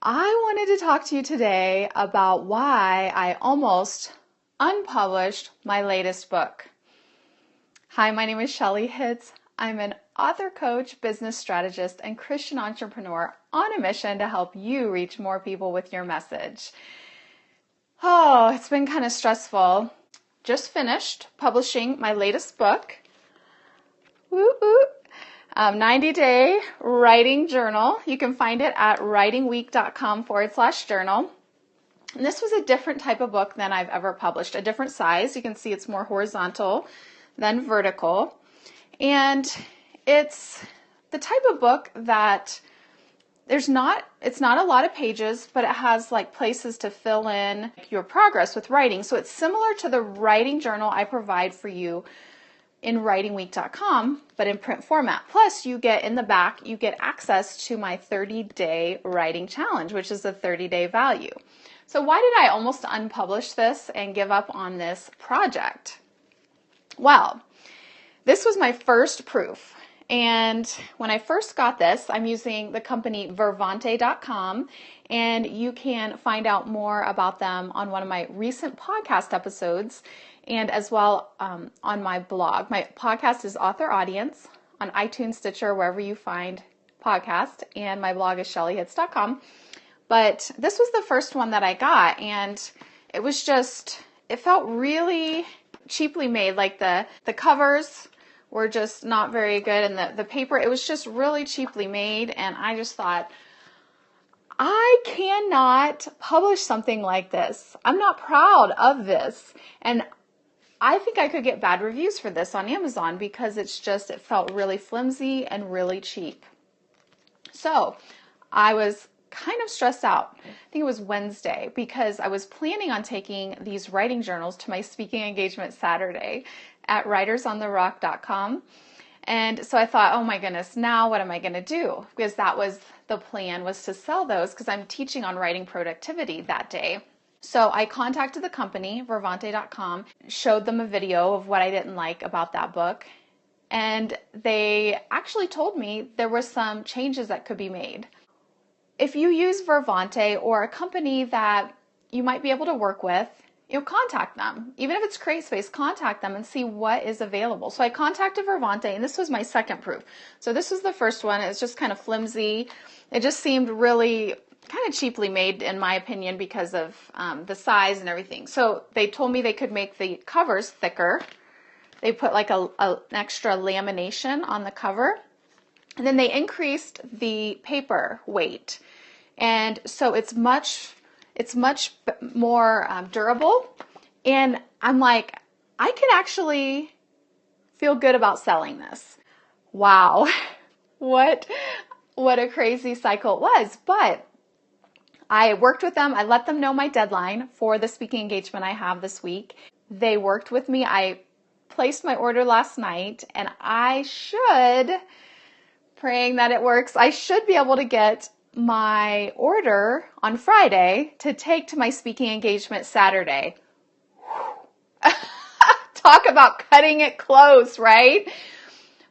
I wanted to talk to you today about why I almost unpublished my latest book. Hi, my name is Shelly Hitz. I'm an author, coach, business strategist, and Christian entrepreneur on a mission to help you reach more people with your message. Oh, it's been kind of stressful. Just finished publishing my latest book. Woo woo. 90-day writing journal. You can find it at writingweek.com/journal. And this was a different type of book than I've ever published, a different size. You can see it's more horizontal than vertical. And it's the type of book that it's not a lot of pages, but it has like places to fill in your progress with writing. So it's similar to the writing journal I provide for you in writingweek.com, but in print format. Plus, you get in the back, you get access to my 30-day writing challenge, which is a 30-day value. So why did I almost unpublish this and give up on this project? Well, this was my first proof. And when I first got this, I'm using the company Vervante.com, and you can find out more about them on one of my recent podcast episodes and as well on my blog. My podcast is Author Audience on iTunes, Stitcher, wherever you find podcasts, and my blog is shellyhitz.com. But this was the first one that I got, and it was it felt really cheaply made. Like the covers were just not very good, and the paper, it was just really cheaply made, and I just thought, I cannot publish something like this. I'm not proud of this. And I think I could get bad reviews for this on Amazon because it felt really flimsy and really cheap. So I was kind of stressed out. I think it was Wednesday because I was planning on taking these writing journals to my speaking engagement Saturday at writersontherock.com. And so I thought, oh my goodness, now what am I going to do? Because that was the plan, was to sell those because I'm teaching on writing productivity that day. So I contacted the company, Vervante.com, showed them a video of what I didn't like about that book. And they actually told me there were some changes that could be made. If you use Vervante or a company that you might be able to work with, contact them. Even if it's CreateSpace, contact them and see what is available. So I contacted Vervante, and this was my second proof. So this was the first one. It's just kind of flimsy. It just seemed really kind of cheaply made, in my opinion, because of the size and everything. So they told me they could make the covers thicker. They put like an extra lamination on the cover. And then they increased the paper weight. And so it's much more durable. And I'm like, I could actually feel good about selling this. Wow. What a crazy cycle it was. But I worked with them. I let them know my deadline for the speaking engagement I have this week. They worked with me. I placed my order last night, and praying that it works, I should be able to get my order on Friday to take to my speaking engagement Saturday. Talk about cutting it close, right?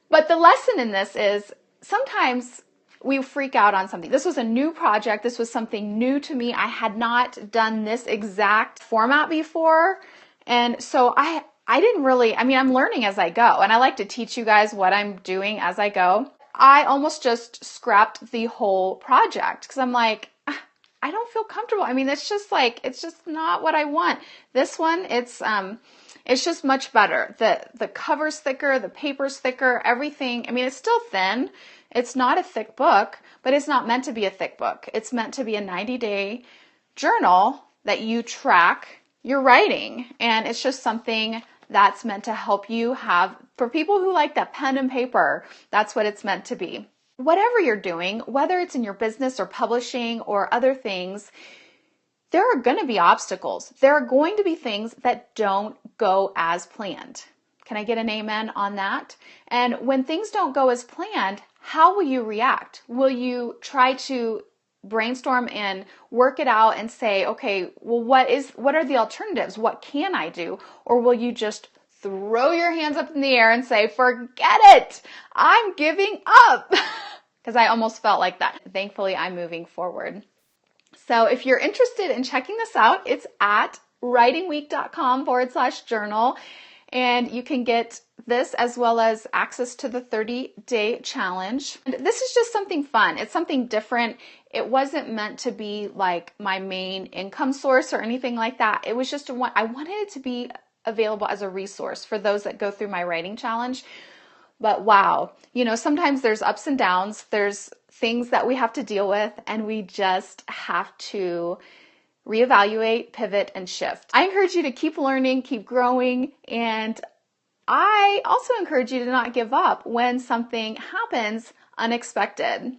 But the lesson in this is sometimes we freak out on something. This was a new project. This was something new to me. I had not done this exact format before. And so I didn't really, I'm learning as I go. And I like to teach you guys what I'm doing as I go. I almost just scrapped the whole project because I'm like, I don't feel comfortable. It's just not what I want. This one, it's just much better. The cover's thicker, the paper's thicker, everything. It's still thin. It's not a thick book, but it's not meant to be a thick book. It's meant to be a 90-day journal that you track your writing. And it's just something that's meant to help you have, for people who like that pen and paper, that's what it's meant to be. Whatever you're doing, whether it's in your business or publishing or other things, there are going to be obstacles. There are going to be things that don't go as planned. Can I get an amen on that? And when things don't go as planned, how will you react? Will you try to brainstorm and work it out and say, okay, well, what are the alternatives? What can I do? Or will you just throw your hands up in the air and say, forget it, I'm giving up? Because I almost felt like that. Thankfully, I'm moving forward. So if you're interested in checking this out, it's at writingweek.com/journal. And you can get this as well as access to the 30-day challenge. And this is just something fun. It's something different. It wasn't meant to be like my main income source or anything like that. It was just I wanted it to be available as a resource for those that go through my writing challenge. But wow, sometimes there's ups and downs. There's things that we have to deal with, and we just have to reevaluate, pivot, and shift. I encourage you to keep learning, keep growing, and I also encourage you to not give up when something happens unexpected.